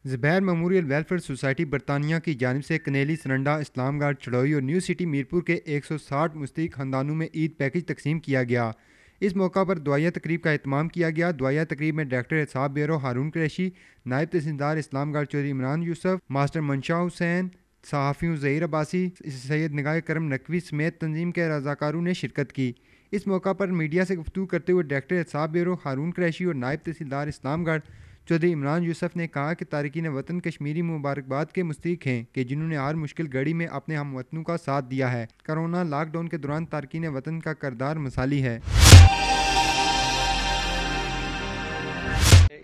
زبیر memorial welfare society برطانیہ کی جانب سے کنیلی سرنڈا اسلام گڑھ چڑوئی اور نیو سٹی میرپور کے 160 مستحق خاندانوں میں عید پیکج تقسیم کیا گیا۔ اس موقع پر دعائیہ تقریب کا اہتمام کیا گیا۔ دعائیہ تقریب میں ڈائریکٹر احتساب بیورو ہارون قریشی، نائب تحصیلدار اسلام گڑھ چودھری عمران یوسف، ماسٹر منشا حسین، صحافیوں ظہیر عباسی، سید نگاہ کرم نقوی سمیت تنظیم کے رضاکاروں نے شرکت کی۔ اس موقع پر میڈیا سے گفتگو کرتے ہوئے ڈائریکٹر احتساب بیورو ہارون قریشی اور نائب تحصیلدار اسلام گڑھ چودھری عمران یوسف نے کہا کہ تارکین وطن کشمیری مبارکباد کے مستحق ہیں کہ جنہوں نے ہر مشکل گھڑی میں اپنے ہم وطنوں کا ساتھ دیا ہے۔ کرونا لاک ڈاؤن کے دوران تارکین وطن کا کردار مثالی ہے۔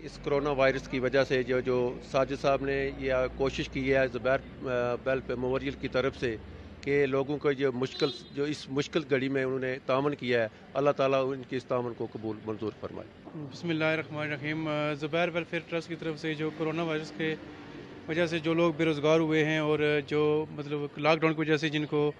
اس کرونا وائرس کی وجہ سے جو ساجد صاحب نے یہ کوشش کی ہے زبیر ویلفیئر میموریل کی طرف سے کہ لوگوں کو جو اس مشکل گھڑی میں انہوں نے تعاون کیا ہے، اللہ تعالیٰ ان کی اس تعاون کو قبول منظور فرمائے۔ بسم اللہ الرحمن الرحیم۔ زبیر ویلفیئر ٹرسٹ کی طرف سے جو کرونا وائرس کے وجہ سے جو لوگ بے روزگار ہوئے ہیں اور جو لاک ڈاؤن کی وجہ سے جن کو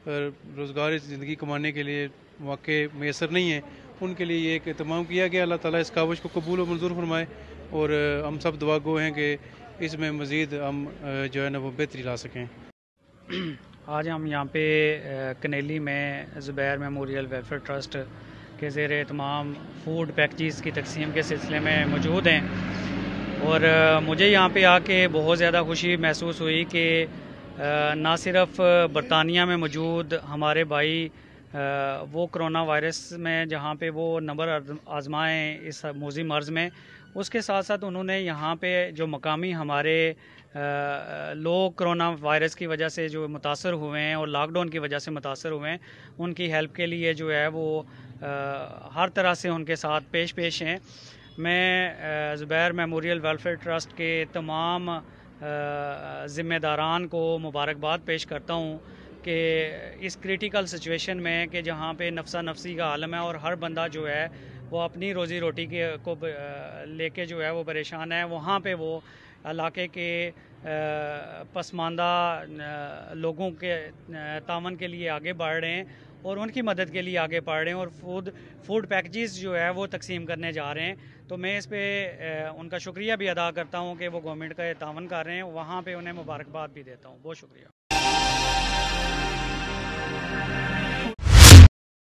روزگار زندگی کمانے کے لیے موقع میسر نہیں ہیں، ان کے لیے یہ ایک اہتمام کیا گیا۔ اللہ تعالیٰ اس کاوش کو قبول و منظور فرمائے اور ہم سب دعا گو ہیں کہ اس میں مزید ہم جو ہے نا وہ بہتری لا سکیں۔ آج ہم یہاں پہ کنیلی میں زبیر میموریل ویلفیئر ٹرسٹ کے زیر اہتمام فوڈ پیکجز کی تقسیم کے سلسلے میں موجود ہیں، اور مجھے یہاں پہ آ کے بہت زیادہ خوشی محسوس ہوئی کہ نہ صرف برطانیہ میں موجود ہمارے بھائی وہ کرونا وائرس میں جہاں پہ وہ نمبر آزمائیں اس موذی مرض میں، اس کے ساتھ ساتھ انہوں نے یہاں پہ جو مقامی ہمارے لوگ کرونا وائرس کی وجہ سے جو متاثر ہوئے ہیں اور لاک ڈاؤن کی وجہ سے متاثر ہوئے ہیں، ان کی ہیلپ کے لیے جو ہے وہ ہر طرح سے ان کے ساتھ پیش ہیں۔ میں زبیر میموریل ویلفیئر ٹرسٹ کے تمام ذمہ داران کو مبارکباد پیش کرتا ہوں کہ اس کریٹیکل سچویشن میں کہ جہاں پہ نفسا نفسی کا عالم ہے اور ہر بندہ جو ہے وہ اپنی روزی روٹی کو لے کے جو ہے وہ پریشان ہے، وہاں پہ وہ علاقے کے پسماندہ لوگوں کے تعاون کے لیے آگے بڑھ رہے ہیں اور ان کی مدد کے لیے آگے بڑھ رہے ہیں اور فوڈ پیکجز جو ہے وہ تقسیم کرنے جا رہے ہیں۔ تو میں اس پہ ان کا شکریہ بھی ادا کرتا ہوں کہ وہ گورنمنٹ کا تعاون کر رہے ہیں، وہاں پہ انہیں مبارکباد بھی دیتا ہوں۔ بہت شکریہ۔